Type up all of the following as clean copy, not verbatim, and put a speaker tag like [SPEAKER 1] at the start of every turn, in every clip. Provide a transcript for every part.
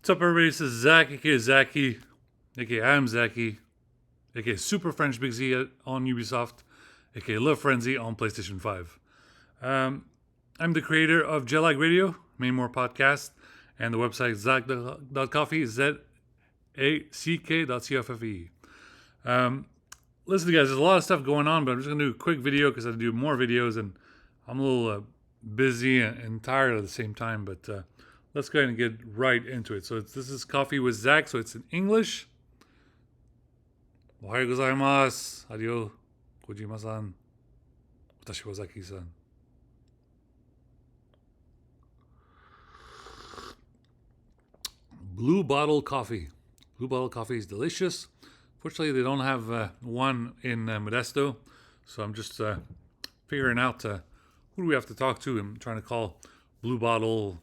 [SPEAKER 1] What's up, everybody? This is Zack, aka Zacky, aka I'm Zacky, aka Super French Big Z on Ubisoft, aka Love Frenzy on PlayStation 5. I'm the creator of Jellag Radio, Main More Podcast, and the website zack.coffee, zack.coffee. Listen, guys, there's a lot of stuff going on, but I'm just going to do a quick video because I do more videos, and I'm a little busy and tired at the same time, but let's go ahead and get right into it. So this is Coffee with Zack, so it's in English. Ohayou gozaimasu. Adieu. Kojima-san. Watashi wa Zaki-san. Blue Bottle Coffee. Blue Bottle Coffee is delicious. Fortunately, they don't have one in Modesto, so I'm just figuring out who do we have to talk to. I'm trying to call Blue Bottle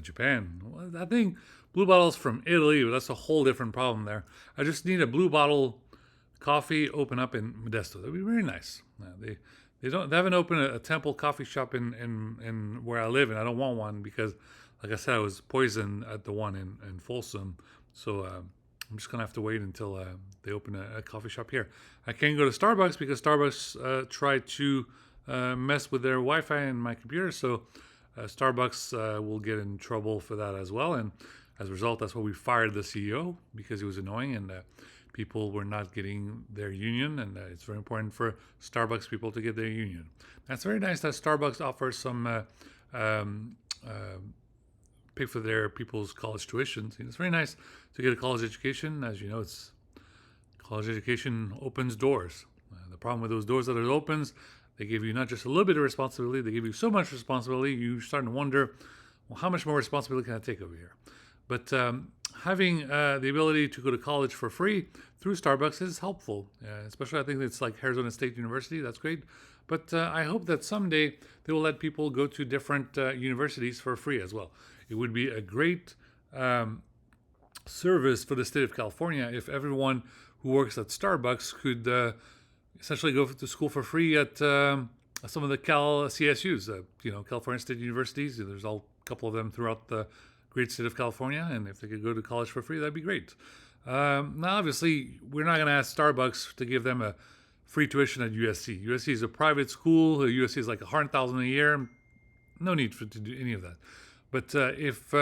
[SPEAKER 1] Japan. Well, I think Blue Bottle's from Italy, but that's a whole different problem there. I just need a Blue Bottle coffee open up in Modesto. That'd be very nice. They haven't opened a Temple coffee shop in where I live, and I don't want one because, like I said, I was poisoned at the one in Folsom. So I'm just gonna have to wait until they open a coffee shop here. I can't go to Starbucks because Starbucks tried to mess with their Wi-Fi in my computer, so Starbucks will get in trouble for that as well. And as a result, that's why we fired the CEO, because he was annoying and people were not getting their union. And it's very important for Starbucks people to get their union. That's very nice that Starbucks offers some pay for their people's college tuitions. It's very nice to get a college education. As you know, college education opens doors. The problem with those doors that it opens, they give you not just a little bit of responsibility, they give you so much responsibility, you're starting to wonder, well, how much more responsibility can I take over here? But having the ability to go to college for free through Starbucks is helpful, especially I think it's like Arizona State University. That's great. But I hope that someday they will let people go to different universities for free as well. It would be a great service for the state of California if everyone who works at Starbucks could essentially go to school for free at some of the Cal CSUs, California State Universities. There's a couple of them throughout the great state of California, and if they could go to college for free, that'd be great. Now, obviously, we're not going to ask Starbucks to give them a free tuition at USC. USC is a private school. USC is like $100,000 a year. No need to do any of that. But if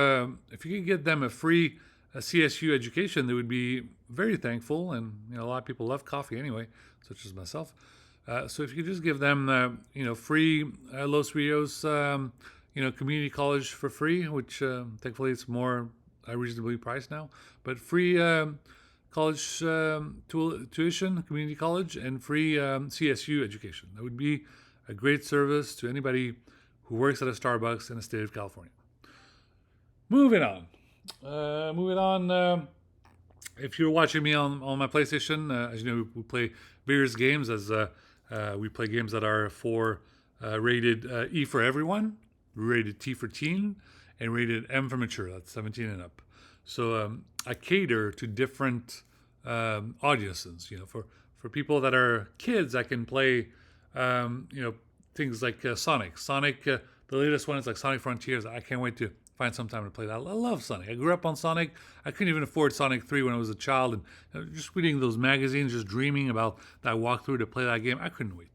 [SPEAKER 1] you could get them a free CSU education, they would be very thankful. And a lot of people love coffee anyway, such as myself. So if you could just give them free Los Rios community college for free, which thankfully it's more reasonably priced now, but free college tuition, community college, and free CSU education. That would be a great service to anybody who works at a Starbucks in the state of California. Moving on. If you're watching me on my PlayStation, as you know, we play various games. As we play games that are rated E for everyone, rated T for teen, and rated M for mature. That's 17 and up. So I cater to different audiences. For people that are kids, I can play things like Sonic. The latest one is like Sonic Frontiers. I can't wait to find some time to play that. I love Sonic. I grew up on Sonic. I couldn't even afford Sonic 3 when I was a child, and just reading those magazines, just dreaming about that walkthrough to play that game. I couldn't wait.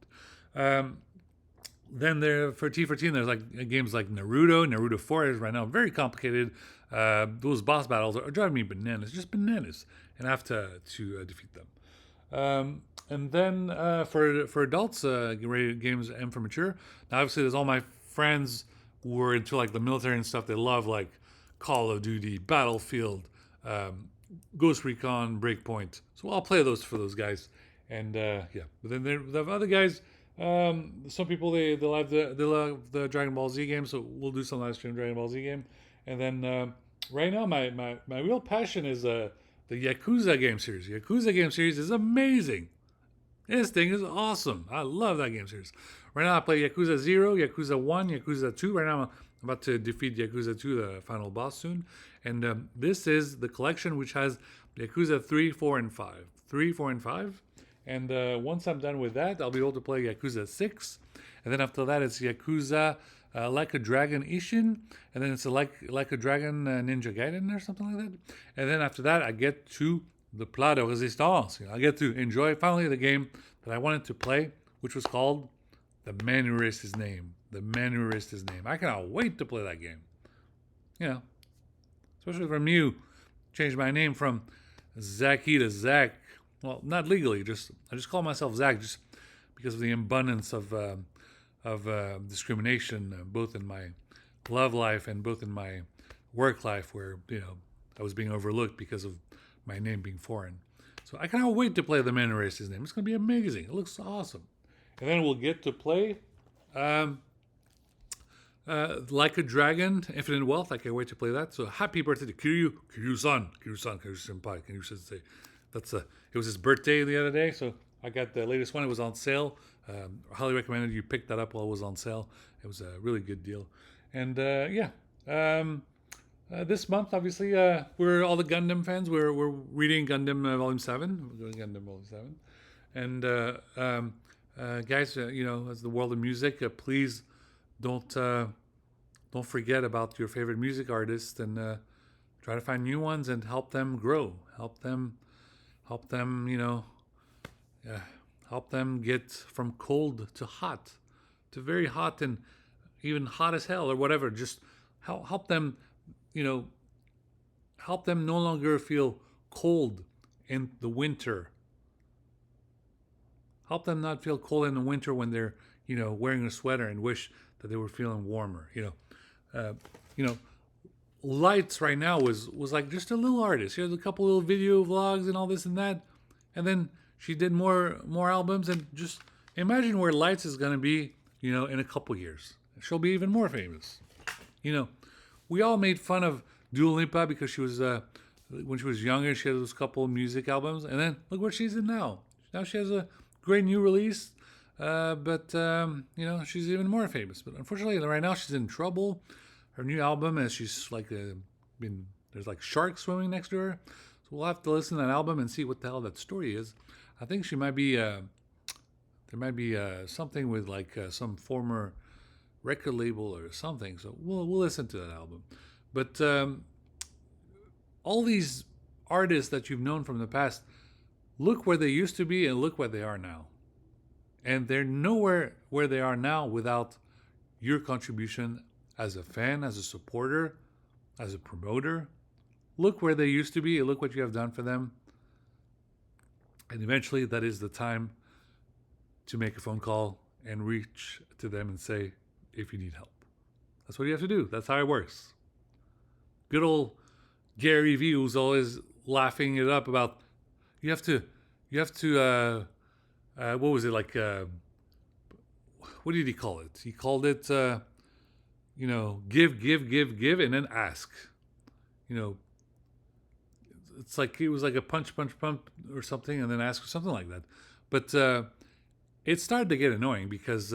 [SPEAKER 1] Then for T for teen, there's like games like Naruto 4 is right now very complicated. Those boss battles are driving me bananas, just bananas, and I have to defeat them. And then for adults, rated games M for mature. Now, obviously, there's all my friends who are into like the military and stuff. They love like Call of Duty, Battlefield, Ghost Recon, Breakpoint. So I'll play those for those guys. And But then there have other guys. Some people they love the Dragon Ball Z game, so we'll do some live stream Dragon Ball Z game. And then right now my real passion is the Yakuza game series. Yakuza game series is amazing. This thing is awesome. I love that game series. Right now I play Yakuza 0, Yakuza 1, Yakuza 2. Right now I'm about to defeat Yakuza 2, the final boss soon. And this is the collection which has Yakuza 3, 4, and 5. 3, 4, and 5. And once I'm done with that, I'll be able to play Yakuza 6. And then after that, it's Yakuza Like a Dragon Ishin, and then it's a like a Dragon Ninja Gaiden or something like that. And then after that, I get to the Plat de Resistance. I get to enjoy finally the game that I wanted to play, which was called The Man Who Erased His Name. The Man Who Erased His Name. I cannot wait to play that game. You know, especially from you, changed my name from Zacky to Zack. Well, not legally. I just call myself Zack just because of the abundance of discrimination, both in my love life and both in my work life, where I was being overlooked because of my name being foreign. So I cannot wait to play The Man Who Erased His Name. It's going to be amazing. It looks awesome. And then we'll get to play Like a Dragon, Infinite Wealth. I can't wait to play that. So happy birthday to Kiryu-san, Kiryu-senpai, Kiryu-sensei. It was his birthday the other day, so I got the latest one. It was on sale. Highly recommended you pick that up while it was on sale. It was a really good deal. And this month, obviously, we're all the Gundam fans. We're reading Gundam Volume 7. We're doing Gundam Volume 7. And guys, as the world of music, please don't forget about your favorite music artists, and try to find new ones and help them grow. Help them help them get from cold to hot, to very hot, and even hot as hell or whatever. Just help them, help them no longer feel cold in the winter. Help them not feel cold in the winter when they're, wearing a sweater and wish that they were feeling warmer. Lights right now was like just a little artist. She has a couple little video vlogs and all this and that, and then she did more albums. And just imagine where Lights is gonna be, in a couple years. She'll be even more famous. We all made fun of Dua Lipa because she was when she was younger. She had those couple music albums, and then look where she's in now. Now she has a great new release, but she's even more famous. But unfortunately, right now she's in trouble. Her new album, as she's like there's like sharks swimming next to her. So we'll have to listen to that album and see what the hell that story is. I think she might be there might be something with like some former record label or something. So we'll listen to that album. But all these artists that you've known from the past, look where they used to be and look where they are now. And they're nowhere where they are now without your contribution as a fan, as a supporter, as a promoter. Look where they used to be and look what you have done for them. And eventually that is the time to make a phone call and reach to them and say, if you need help. That's what you have to do. That's how it works. Good old Gary Vee, who's always laughing it up about, you have to what was it, like, what did he call it? He called it, give, and then ask. It's like, it was like a punch or something, and then ask or something like that. But it started to get annoying because,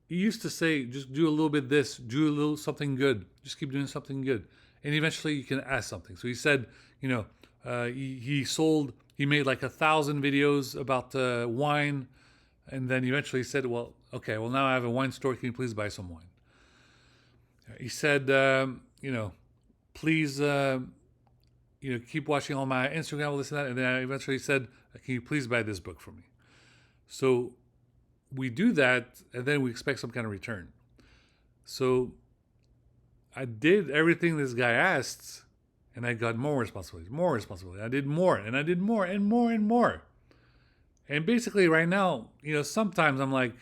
[SPEAKER 1] he used to say, just do a little bit this, do a little something good, just keep doing something good. And eventually you can ask something. So he said, he made like 1,000 videos about wine. And then eventually he said, well, now I have a wine store. Can you please buy some wine? He said, please, keep watching all my Instagram, all this and that. And then I eventually said, can you please buy this book for me? So we do that, and then we expect some kind of return. So I did everything this guy asked, and I got more responsibility. I did more, and I did more, and more, and more. And basically right now, sometimes I'm like,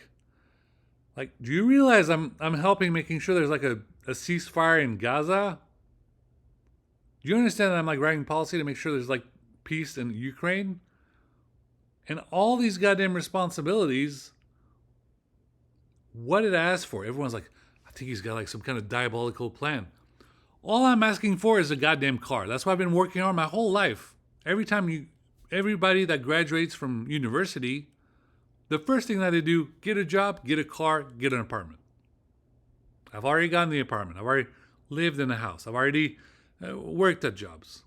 [SPEAKER 1] do you realize I'm helping making sure there's like a ceasefire in Gaza? Do you understand that I'm like writing policy to make sure there's like peace in Ukraine? And all these goddamn responsibilities, what it asks for, everyone's like, I think he's got like some kind of diabolical plan. All I'm asking for is a goddamn car. That's what I've been working on my whole life. Everybody that graduates from university, the first thing that they do, get a job, get a car, get an apartment. I've already gotten the apartment. I've already lived in a house. I've already worked at jobs.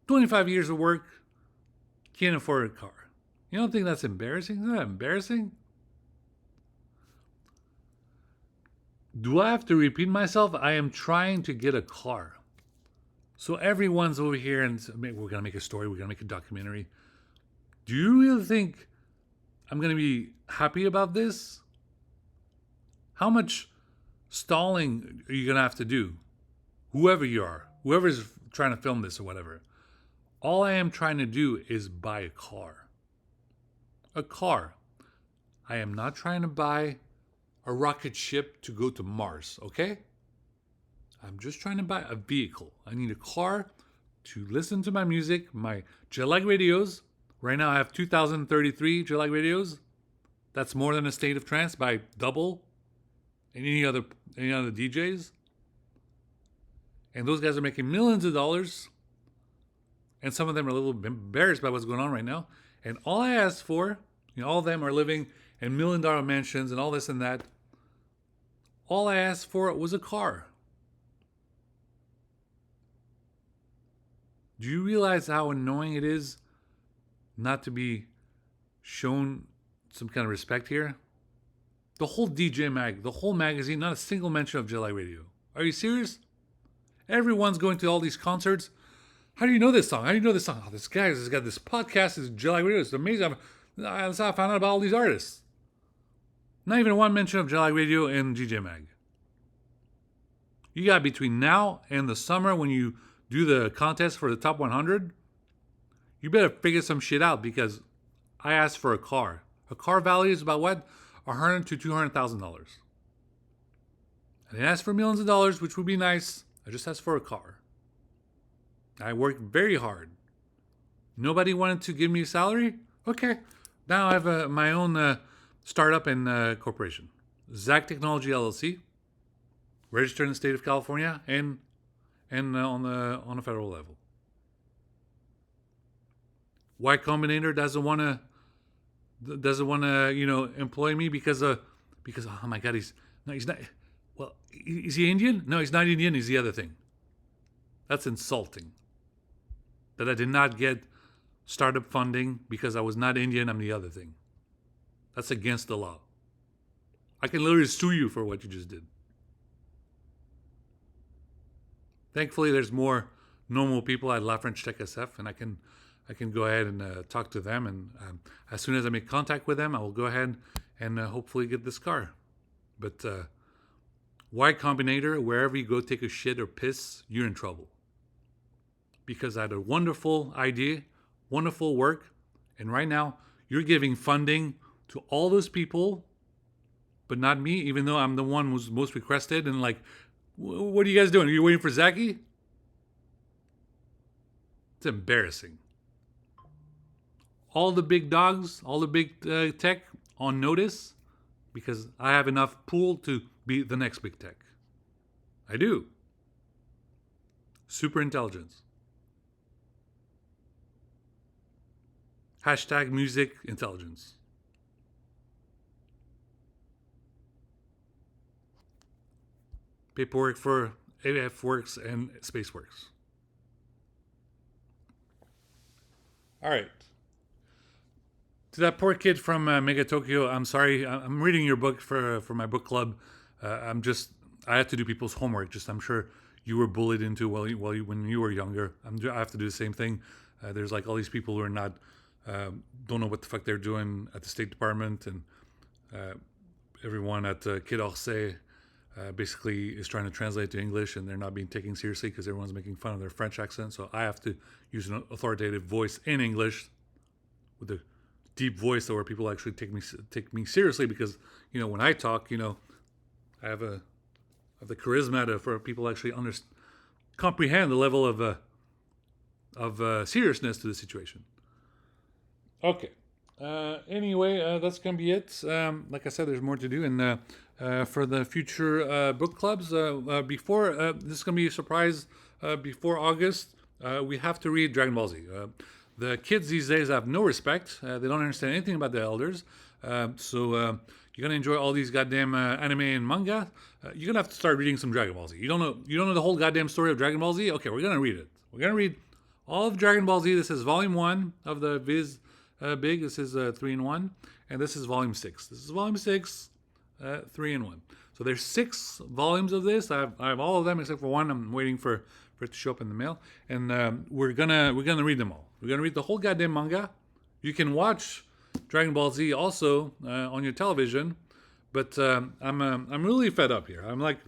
[SPEAKER 1] 25 years of work, can't afford a car. You don't think that's embarrassing? Isn't that embarrassing? Do I have to repeat myself? I am trying to get a car. So everyone's over here and we're going to make a story, we're going to make a documentary. Do you really think I'm going to be happy about this? How much stalling are you going to have to do? Whoever you are, whoever's trying to film this or whatever. All I am trying to do is buy a car. A car. I am not trying to buy a rocket ship to go to Mars, okay? I'm just trying to buy a vehicle. I need a car to listen to my music, my jet-lag radios. Right now I have 2,033 jet-lag radios. That's more than a state of trance by double any other DJs. And those guys are making millions of dollars. And some of them are a little embarrassed by what's going on right now. And all I asked for, all of them are living in million-dollar mansions and all this and that. All I asked for was a car. Do you realize how annoying it is not to be shown some kind of respect here? The whole DJ mag, the whole magazine, not a single mention of Jet-Lag Radio. Are you serious? Everyone's going to all these concerts. How do you know this song? How do you know this song? Oh, this guy has got this podcast, this Jet-Lag Radio. It's amazing. That's how I found out about all these artists. Not even one mention of Jet-Lag Radio and DJ Mag. You got between now and the summer when you do the contest for the top 100, you better figure some shit out because I asked for a car. A car value is about what? $100,000 to $200,000. I didn't ask for millions of dollars, which would be nice. I just asked for a car. I worked very hard. Nobody wanted to give me a salary? Okay. Now I have my own startup and corporation. Zack Technology LLC. Registered in the state of California and on a federal level. Y Combinator doesn't want to employ me because oh my god he's not. Well, is he Indian? No, he's not Indian. He's the other thing. That's insulting. That I did not get startup funding because I was not Indian. I'm the other thing. That's against the law. I can literally sue you for what you just did. Thankfully, there's more normal people at La French Tech SF, and I can go ahead and talk to them. And as soon as I make contact with them, I will go ahead and hopefully get this car. But Y Combinator, wherever you go take a shit or piss, you're in trouble. Because I had a wonderful idea, wonderful work, and right now you're giving funding to all those people, but not me, even though I'm the one who's most requested. And like, what are you guys doing? Are you waiting for Zacky? It's embarrassing. All the big dogs, all the big tech on notice because I have enough pool to be the next big tech. I do. Super intelligence. Hashtag music intelligence. Paperwork for AF Works and Space Works. All right. To that poor kid from Mega Tokyo, I'm sorry. I'm reading your book for my book club. I have to do people's homework. I'm sure you were bullied into when you were younger. I have to do the same thing. There's like all these people who are not, don't know what the fuck they're doing at the State Department, and everyone at Quai d'Orsay basically is trying to translate to English, and they're not being taken seriously because everyone's making fun of their French accent. So I have to use an authoritative voice in English with a deep voice where people actually take me seriously, because when I talk, I have the charisma for people actually comprehend the level of seriousness to the situation. Okay. Anyway, that's gonna be it. Like I said, there's more to do, and for the future book clubs, before this is gonna be a surprise. Before August, we have to read Dragon Ball Z. The kids these days have no respect. They don't understand anything about the elders. So you're gonna enjoy all these goddamn anime and manga. You're gonna have to start reading some Dragon Ball Z. You don't know the whole goddamn story of Dragon Ball Z? Okay, we're gonna read it. We're gonna read all of Dragon Ball Z. This is volume 1 of the Viz Big. This is 3-in-1, and this is volume 6. This is volume 6, 3-in-1. So So there's 6 volumes of this. I have all of them except for one. I'm waiting for it to show up in the mail, and we're gonna read them all. We're gonna read the whole goddamn manga. You can watch Dragon Ball Z also on your television, but I'm really fed up here. I'm like,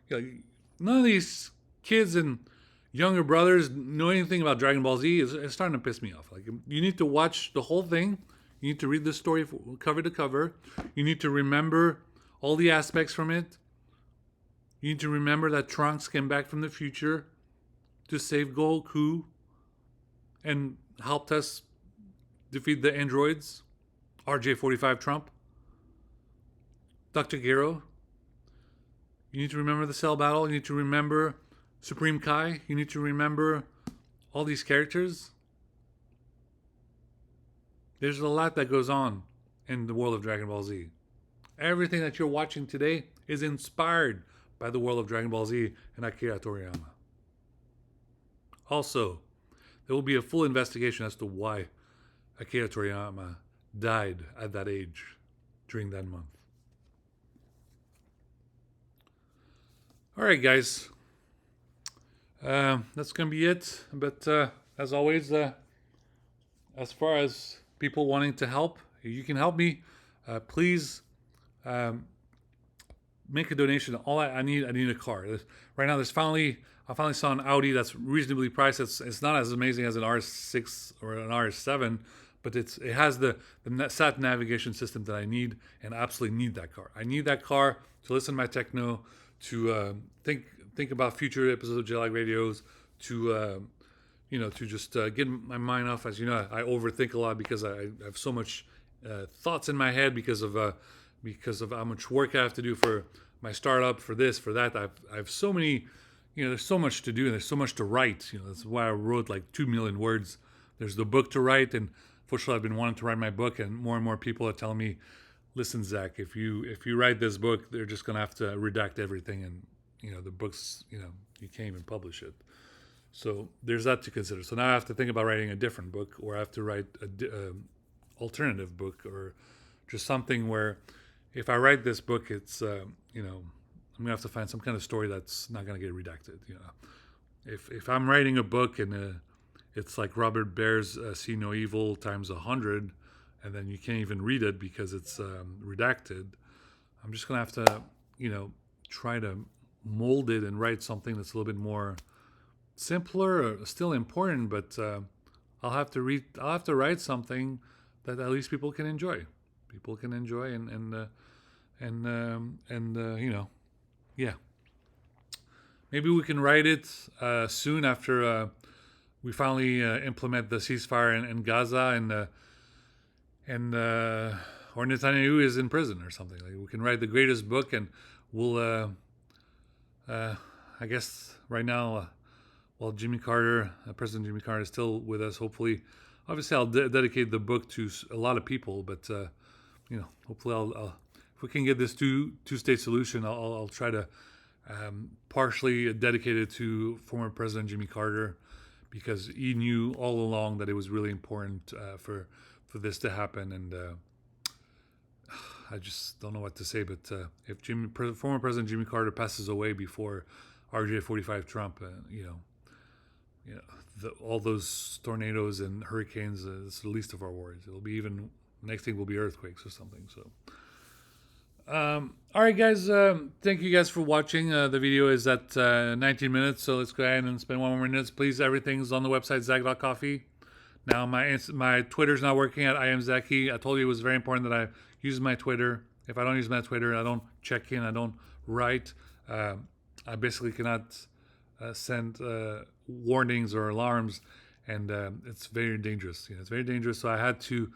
[SPEAKER 1] you know, none of these kids and younger brothers know anything about Dragon Ball Z. It's starting to piss me off. Like, you need to watch the whole thing. You need to read the story cover to cover. You need to remember all the aspects from it. You need to remember that Trunks came back from the future to save Goku and helped us defeat the androids. RJ-45 Trump. Dr. Gero. You need to remember the Cell Battle. You need to remember Supreme Kai. You need to remember all these characters. There's a lot that goes on in the world of Dragon Ball Z. Everything that you're watching today is inspired by the world of Dragon Ball Z and Akira Toriyama. Also, there will be a full investigation as to why Akira Toriyama died at that age during that month. All right, guys. That's going to be it. But as always, as far as people wanting to help, you can help me. Please make a donation. All I need a car. Right now, I finally saw an Audi that's reasonably priced. It's not as amazing as an R6 or an R7, but it has the sat navigation system that I need, and I absolutely need that car. I need that car to listen to my techno, to think about future episodes of J-Lag Radios, to to just get my mind off. As you know, I overthink a lot because I have so much thoughts in my head because of how much work I have to do for my startup, for this, for that. I have so many, there's so much to do and there's so much to write. That's why I wrote like 2 million words. There's the book to write, and fortunately I've been wanting to write my book, and more people are telling me, listen, Zach, if you write this book, they're just gonna have to redact everything, and the book's you can't even publish it. So there's that to consider. So now I have to think about writing a different book, or I have to write a alternative book, or just something where if I write this book, it's I'm gonna have to find some kind of story that's not gonna get redacted. If I'm writing a book and it's like Robert Baer's See No Evil times 100, and then you can't even read it because it's redacted, I'm just gonna have to try to mold it and write something that's a little bit more simpler, still important, but I'll have to write something that at least people can enjoy. People can enjoy, yeah. Maybe we can write it soon after we finally implement the ceasefire in Gaza, or Netanyahu is in prison or something. Like, we can write the greatest book, and we'll I guess right now, while President Jimmy Carter is still with us, hopefully, obviously I'll dedicate the book to a lot of people, but hopefully I'll if we can get this two-state solution, I'll try to partially dedicate it to former President Jimmy Carter, because he knew all along that it was really important for this to happen, and I just don't know what to say. But if former President Jimmy Carter passes away before RJ-45 Trump, all those tornadoes and hurricanes, it's the least of our worries. It'll be even next thing will be earthquakes or something. So, all right, guys. Thank you guys for watching. The video is at 19 minutes, so let's go ahead and spend 1 more minute. Please, everything's on the website Zack.coffee. Now my Twitter's not working at I am Zacky. I told you it was very important that I use my Twitter. If I don't use my Twitter, I don't check in. I don't write. I basically cannot send warnings or alarms, and it's very dangerous. It's very dangerous. So I had to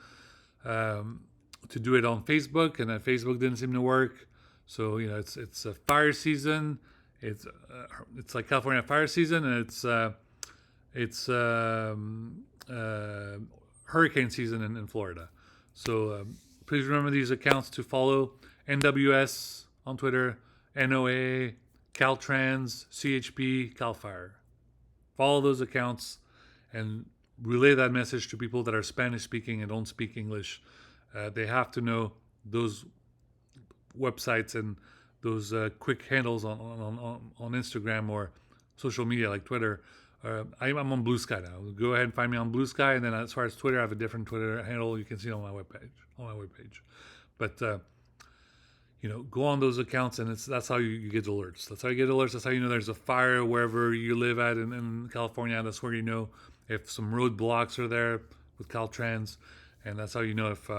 [SPEAKER 1] do it on Facebook, and then Facebook didn't seem to work. So it's a fire season. It's like California fire season, and it's hurricane season in Florida. So please remember these accounts to follow: NWS on Twitter, NOA, Caltrans, CHP, Cal Fire. Follow those accounts and relay that message to people that are Spanish speaking and don't speak English. They have to know those websites and those quick handles on Instagram or social media like Twitter. I'm on Blue Sky now. Go ahead and find me on Blue Sky, and then as far as Twitter, I have a different Twitter handle. You can see it on my webpage. But go on those accounts, and that's how you get alerts. That's how you get alerts. That's how you know there's a fire wherever you live at in California. That's where you know if some roadblocks are there with Caltrans, and that's how you know if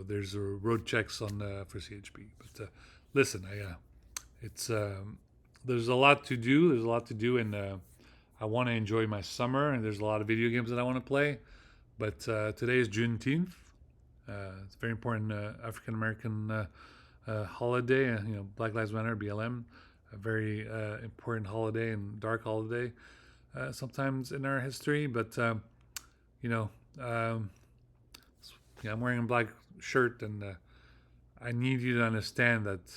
[SPEAKER 1] there's road checks on for CHP. But listen, it's there's a lot to do. There's a lot to do, and I want to enjoy my summer. And there's a lot of video games that I want to play. But today is Juneteenth. It's a very important African American holiday. Black Lives Matter, BLM, a very important holiday and dark holiday sometimes in our history. But I'm wearing a black shirt, and I need you to understand that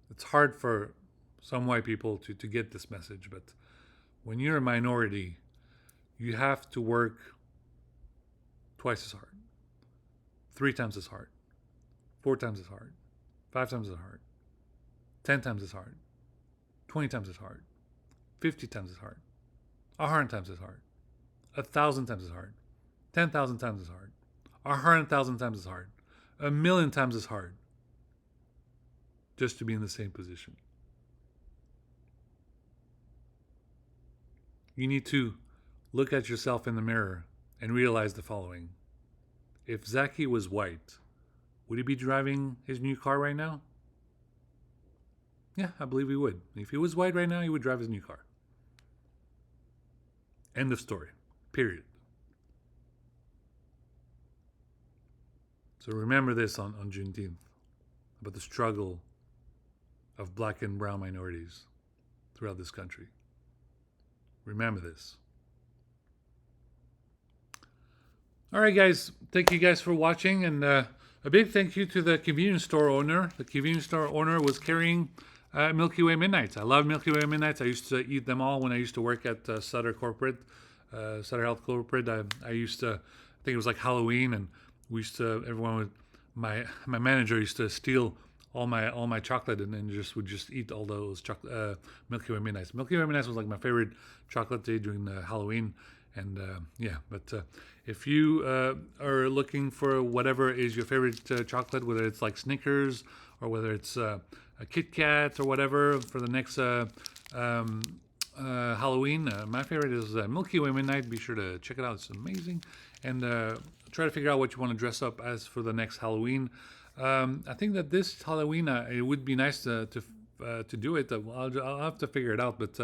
[SPEAKER 1] it's hard for some white people to get this message. But when you're a minority, you have to work twice as hard, 3 times as hard, 4 times as hard, 5 times as hard, 10 times as hard, 20 times as hard, 50 times as hard, 100 times as hard, 1,000 times as hard, 10,000 times as hard, 100,000 times as hard, 1,000,000 times as hard, just to be in the same position. You need to look at yourself in the mirror and realize the following. If Zacky was white, would he be driving his new car right now? Yeah, I believe he would. If he was white right now, he would drive his new car. End of story. Period. So remember this on Juneteenth, about the struggle of black and brown minorities throughout this country. Remember this. All right, guys. Thank you guys for watching. And a big thank you to the convenience store owner. The convenience store owner was carrying Milky Way Midnights. I love Milky Way Midnights. I used to eat them all when I used to work at Sutter Health Corporate. I used to, I think it was like Halloween, and we used to, everyone would, my manager used to steal all my chocolate and then would just eat all those Milky Way Midnights. Milky Way Midnights was like my favorite chocolate day during Halloween. And but if you are looking for whatever is your favorite chocolate, whether it's like Snickers or whether it's a Kit Kat or whatever for the next Halloween, my favorite is Milky Way Midnight. Be sure to check it out; it's amazing. And try to figure out what you want to dress up as for the next Halloween. I think that this Halloween it would be nice to do it. I'll have to figure it out, but.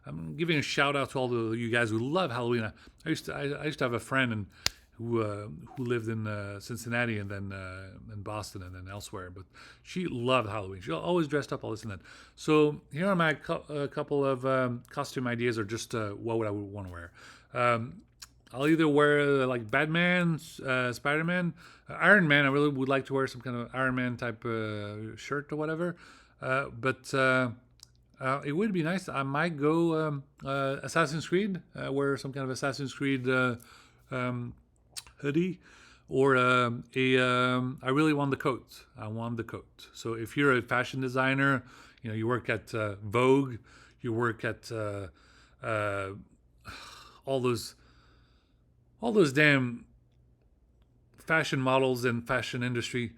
[SPEAKER 1] I'm giving a shout out to all of you guys who love Halloween. I used to have a friend who lived in Cincinnati and then in Boston and then elsewhere, but she loved Halloween. She always dressed up, all this and that. So here are my couple of costume ideas, or just what would I want to wear. I'll either wear like Batman, Spider-Man, Iron Man. I really would like to wear some kind of Iron Man type shirt or whatever, but. It would be nice. I might go Assassin's Creed, wear some kind of Assassin's Creed hoodie, or I really want the coat. I want the coat. So if you're a fashion designer, you work at Vogue, you work at all those damn fashion models and fashion industry.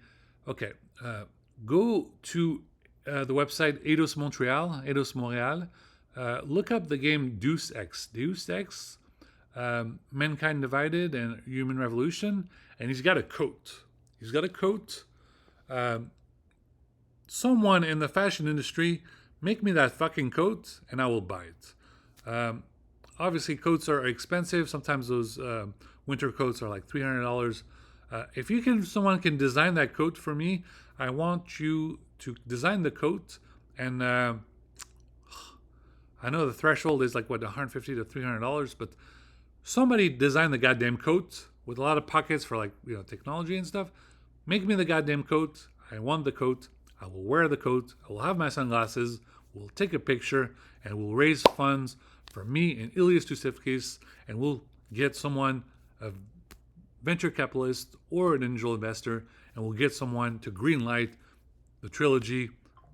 [SPEAKER 1] Okay, go to the website Eidos Montreal. Look up the game Deus Ex. Deus Ex, Mankind Divided and Human Revolution. And he's got a coat. Someone in the fashion industry, make me that fucking coat and I will buy it. Obviously, coats are expensive. Sometimes those winter coats are like $300. If someone can design that coat for me, I want you to design the coat, and I know the threshold is like $150 to $300, but somebody design the goddamn coat with a lot of pockets for technology and stuff. Make me the goddamn coat. I want the coat. I will wear the coat. I will have my sunglasses. We'll take a picture and we'll raise funds for me and Ilias Tusifkis, and we'll get someone, a venture capitalist or an angel investor, and we'll get someone to greenlight the trilogy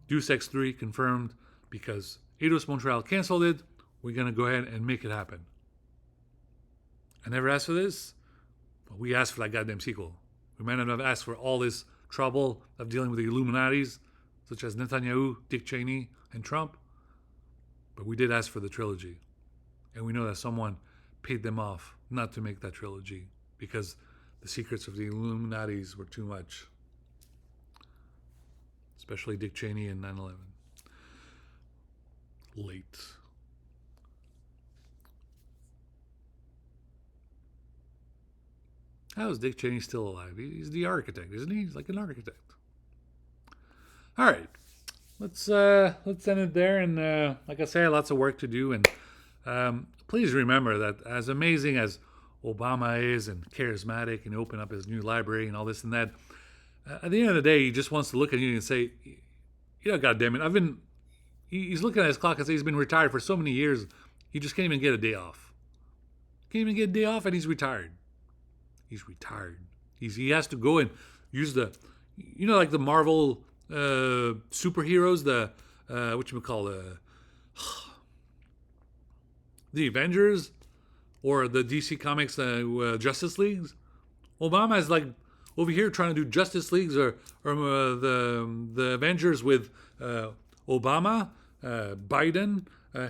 [SPEAKER 1] Deus Ex 3 confirmed because Eidos Montreal canceled it. We're going to go ahead and make it happen. I never asked for this, but we asked for that goddamn sequel. We might not have asked for all this trouble of dealing with the Illuminatis, such as Netanyahu, Dick Cheney, and Trump, but we did ask for the trilogy. And we know that someone paid them off not to make that trilogy because the secrets of the Illuminatis were too much. Especially Dick Cheney and 9/11. Late. How is Dick Cheney still alive? He's the architect, isn't he? He's like an architect. All right. Let's end it there. And like I say, lots of work to do. And please remember that as amazing as Obama is and charismatic and open up his new library and all this and that, at the end of the day, he just wants to look at you and say, you know, goddamn it, he's looking at his clock and say he's been retired for so many years, he just can't even get a day off. Can't even get a day off and he's retired. He's retired. He has to go and use the, you know, like the Marvel superheroes, the, the Avengers or the DC Comics Justice Leagues. Obama is like over here trying to do Justice Leagues or the Avengers with Obama, Biden,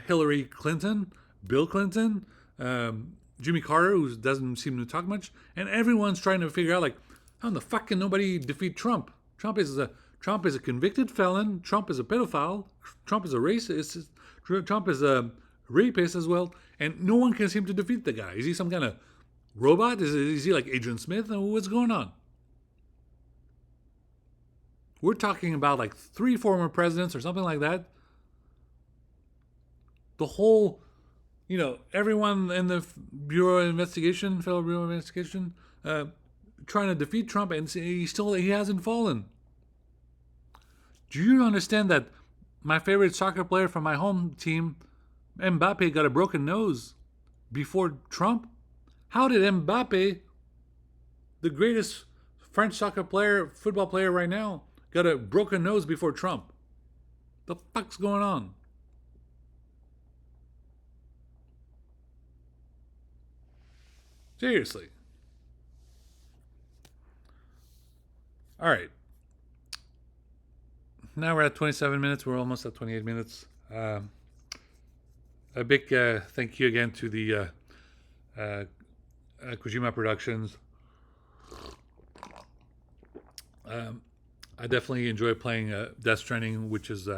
[SPEAKER 1] Hillary Clinton, Bill Clinton, Jimmy Carter, who doesn't seem to talk much, and everyone's trying to figure out, like, how in the fuck can nobody defeat Trump? Trump is a convicted felon. Trump is a pedophile. Trump is a racist. Trump is a rapist as well, and no one can seem to defeat the guy. Is he some kind of robot? Is he like Agent Smith? What's going on? We're talking about like 3 former presidents or something like that. The whole, you know, everyone in the Federal Bureau of Investigation, trying to defeat Trump, and he hasn't fallen. Do you understand that my favorite soccer player from my home team, Mbappe, got a broken nose before Trump? How did Mbappe, the greatest French football player right now, got a broken nose before Trump? The fuck's going on? Seriously. All right. Now we're at 27 minutes. We're almost at 28 minutes. A big thank you again to the Kojima Productions. I definitely enjoy playing Death Stranding, which is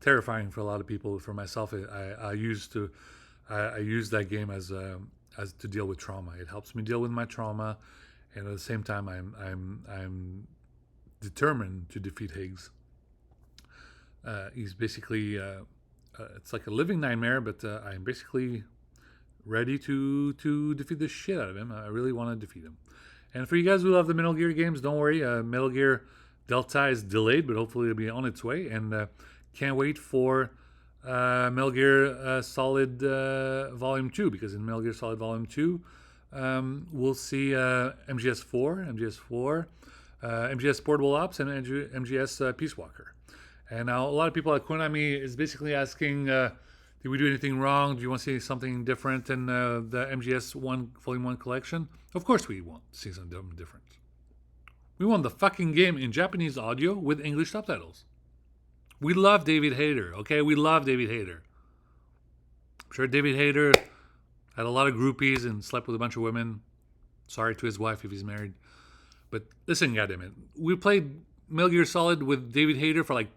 [SPEAKER 1] terrifying for a lot of people. For myself, I use that game as to deal with trauma. It helps me deal with my trauma, and at the same time, I'm determined to defeat Higgs. He's basically it's like a living nightmare, but I'm basically ready to defeat the shit out of him. I really want to defeat him. And for you guys who love the Metal Gear games, don't worry. Metal Gear Delta is delayed, but hopefully it'll be on its way. And can't wait for Metal Gear Solid Volume 2, because in Metal Gear Solid Volume 2, we'll see MGS4, MGS Portable Ops, and MGS Peace Walker. And now a lot of people at Konami is basically asking, did we do anything wrong? Do you want to see something different in the MGS Volume 1 collection? Of course we want to see something different. We want the fucking game in Japanese audio with English subtitles. We love David Hayter, okay? We love David Hayter. I'm sure David Hayter had a lot of groupies and slept with a bunch of women. Sorry to his wife if he's married. But listen, goddammit. We played Metal Gear Solid with David Hayter for like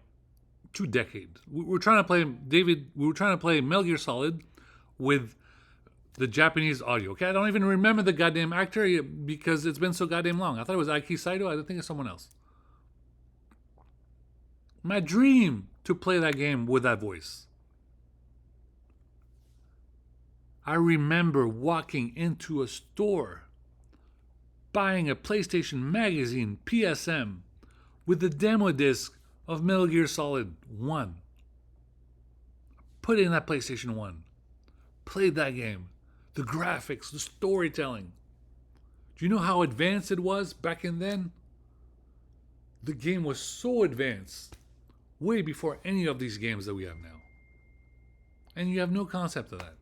[SPEAKER 1] 2 decades. We were trying to play Metal Gear Solid with the Japanese audio. Okay, I don't even remember the goddamn actor because it's been so goddamn long. I thought it was Aiki Saito. I think it's someone else. My dream to play that game with that voice. I remember walking into a store, buying a PlayStation Magazine PSM with the demo disc of Metal Gear Solid 1. Put it in that PlayStation 1. Played that game. The graphics, the storytelling. Do you know how advanced it was back in then? The game was so advanced. way before any of these games that we have now. And you have no concept of that.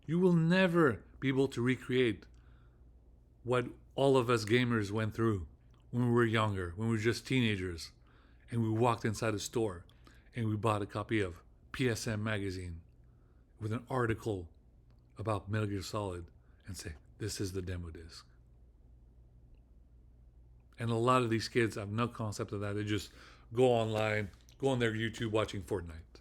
[SPEAKER 1] You will never be able to recreate what all of us gamers went through when we were younger, when we were just teenagers, and we walked inside a store and we bought a copy of PSM magazine with an article about Metal Gear Solid and say, this is the demo disc. And a lot of these kids have no concept of that. They just go online, go on their YouTube watching Fortnite.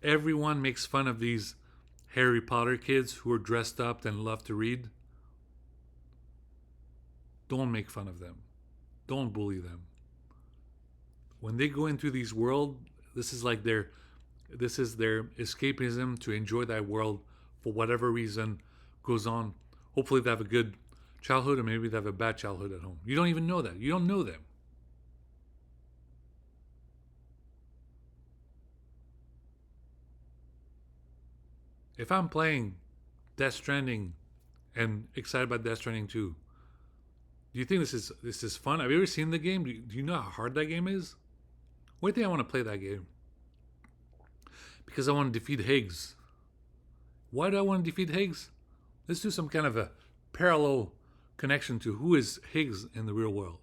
[SPEAKER 1] Everyone makes fun of these Harry Potter kids who are dressed up and love to read. Don't make fun of them. Don't bully them. When they go into these world, this is their escapism to enjoy that world for whatever reason goes on. Hopefully they have a good childhood, or maybe they have a bad childhood at home. You don't even know that. You don't know them. If I'm playing Death Stranding and excited about Death Stranding 2, do you think this is fun? Have you ever seen the game? Do you know how hard that game is? Why do you think I want to play that game? Because I want to defeat Higgs. Why do I want to defeat Higgs? Let's do some kind of a parallel connection to who is Higgs in the real world.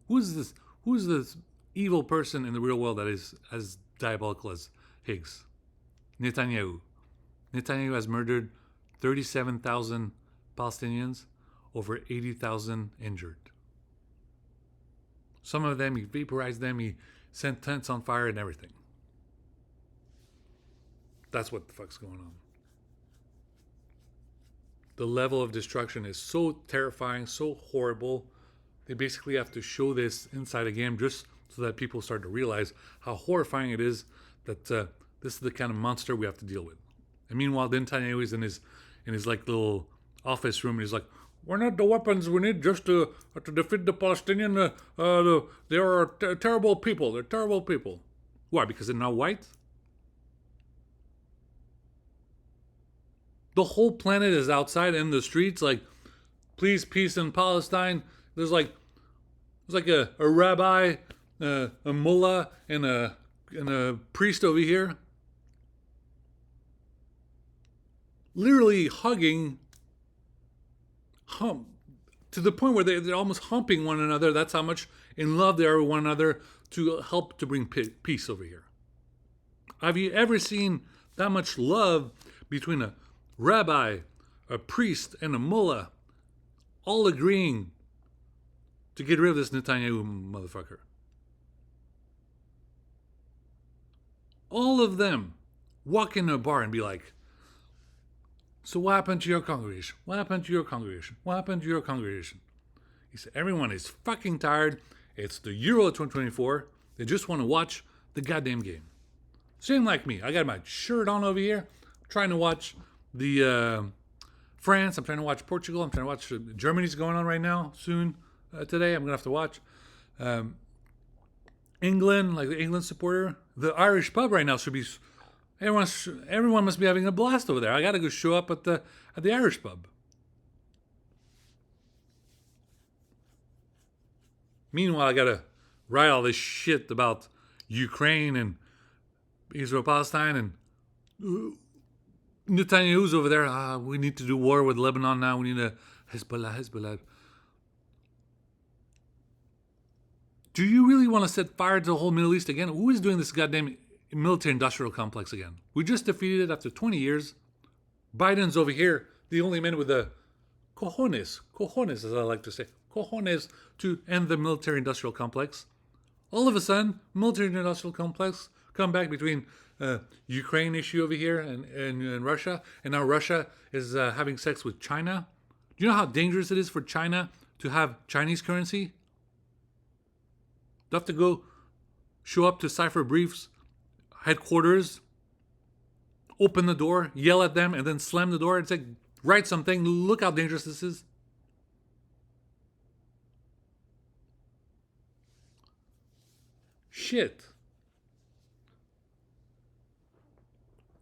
[SPEAKER 1] Who's this evil person in the real world that is as diabolical as Higgs? Netanyahu. Netanyahu has murdered 37,000 Palestinians, over 80,000 injured. Some of them, he vaporized them, he sent tents on fire and everything. That's what the fuck's going on. The level of destruction is so terrifying, so horrible. They basically have to show this inside a game just so that people start to realize how horrifying it is that this is the kind of monster we have to deal with. And meanwhile, Netanyahu is in his like little office room, and he's like, "We're not the weapons we need just to defeat the Palestinian. They are terrible people. They're terrible people. Why? Because they're not white? The whole planet is outside in the streets, like, please, peace in Palestine. There's like a rabbi, a mullah, and a priest over here, literally hugging, to the point where they're almost humping one another. That's how much in love they are with one another to help to bring peace over here. Have you ever seen that much love between a rabbi, a priest, and a mullah, all agreeing to get rid of this Netanyahu motherfucker? All of them walk in a bar and be like, "So what happened to your congregation? What happened to your congregation? What happened to your congregation?" He said, everyone is fucking tired. It's the Euro 2024. They just want to watch the goddamn game. Same like me. I got my shirt on over here, trying to watch the France. I'm trying to watch Portugal. I'm trying to watch Germany's going on right now. Soon today, I'm gonna have to watch England, like the England supporter. The Irish pub right now should be. Everyone must be having a blast over there. I gotta go show up at the Irish pub. Meanwhile, I gotta write all this shit about Ukraine and Israel, Palestine, and Netanyahu's over there. We need to do war with Lebanon now. We need a Hezbollah. Do you really want to set fire to the whole Middle East again? Who is doing this goddamn military-industrial complex again? We just defeated it after 20 years. Biden's over here, the only man with the cojones, as I like to say, cojones to end the military-industrial complex. All of a sudden, military-industrial complex come back between Ukraine issue over here and Russia, and now Russia is having sex with China. Do you know how dangerous it is for China to have Chinese currency? They have to go show up to Cypher Brief's headquarters, open the door, yell at them, and then slam the door and say, write something. Look how dangerous this is. Shit.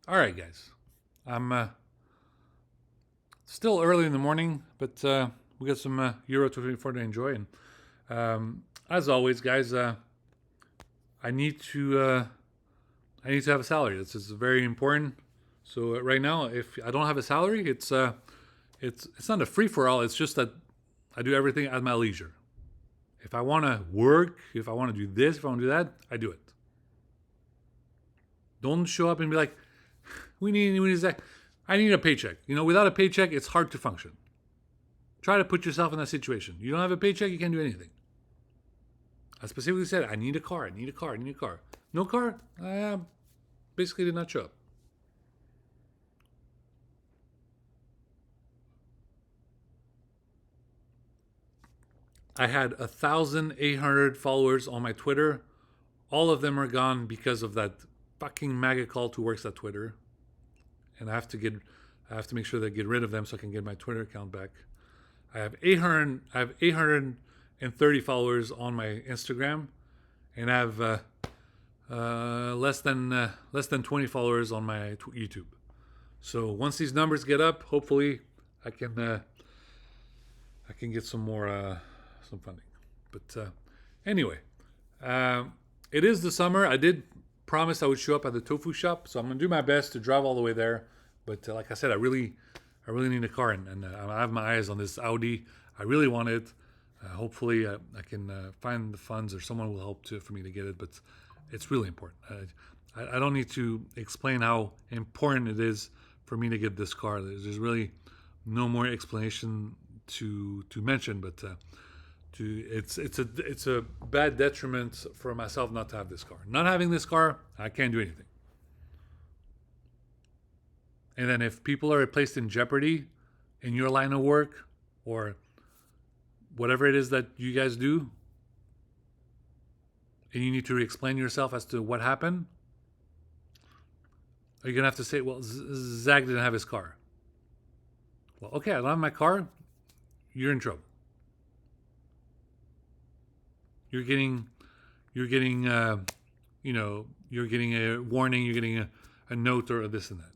[SPEAKER 1] All right, guys. I'm still early in the morning, but we got some Euro 2024 to enjoy. And as always, guys, I need to have a salary. This is very important. So right now, if I don't have a salary, it's not a free for all. It's just that I do everything at my leisure. If I want to work, if I want to do this, if I want to do that, I do it. Don't show up and be like, we need Zack. I need a paycheck. Without a paycheck, it's hard to function. Try to put yourself in that situation. You don't have a paycheck, you can't do anything. I specifically said, I need a car. No car? I basically did not show up. I had 1,800 followers on my Twitter. All of them are gone because of that fucking MAGA cult who works at Twitter. And I have to make sure that I get rid of them so I can get my Twitter account back. I have 830 followers on my Instagram, and I have less than 20 followers on my YouTube. So once these numbers get up, hopefully I can get some more some funding. But anyway, it is the summer. I did promise I would show up at the tofu shop, so I'm gonna do my best to drive all the way there. But like I said, I really need a car, and I have my eyes on this Audi. I really want it. Hopefully, I can find the funds, or someone will help for me to get it. But it's really important. I don't need to explain how important it is for me to get this car. There's really no more explanation to mention. But it's a bad detriment for myself not to have this car. Not having this car, I can't do anything. And then if people are placed in jeopardy in your line of work or whatever it is that you guys do, and you need to explain yourself as to what happened, are you going to have to say, well, Zack didn't have his car? Well, okay, I don't have my car. You're in trouble. You're getting a warning, you're getting a note or this and that.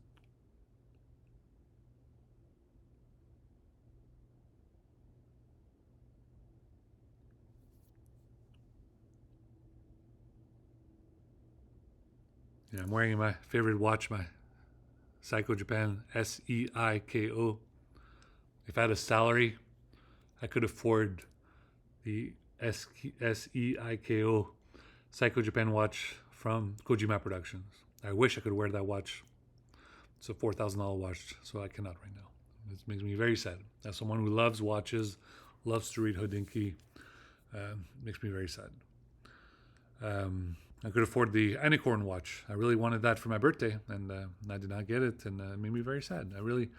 [SPEAKER 1] Yeah, I'm wearing my favorite watch, my Seiko Japan SEIKO. If I had a salary, I could afford the SEIKO Seiko Japan watch from Kojima Productions. I wish I could wear that watch. It's a $4,000 watch, so I cannot right now. It makes me very sad. As someone who loves watches, loves to read Hodinkee, makes me very sad. I could afford the Anicorn watch. I really wanted that for my birthday, and I did not get it, and it made me very sad. I really,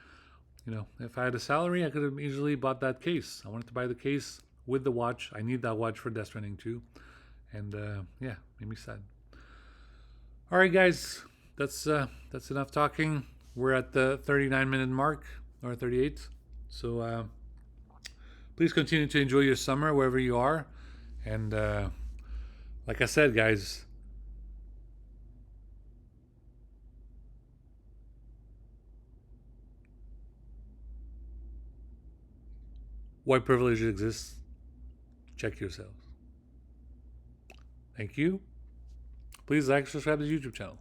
[SPEAKER 1] if I had a salary, I could have easily bought that case. I wanted to buy the case with the watch. I need that watch for Death Stranding 2, and made me sad. All right, guys, that's enough talking. We're at the 39-minute mark, or 38. So please continue to enjoy your summer wherever you are, and like I said, guys, white privilege exists. Check yourselves. Thank you. Please like, subscribe to the YouTube channel.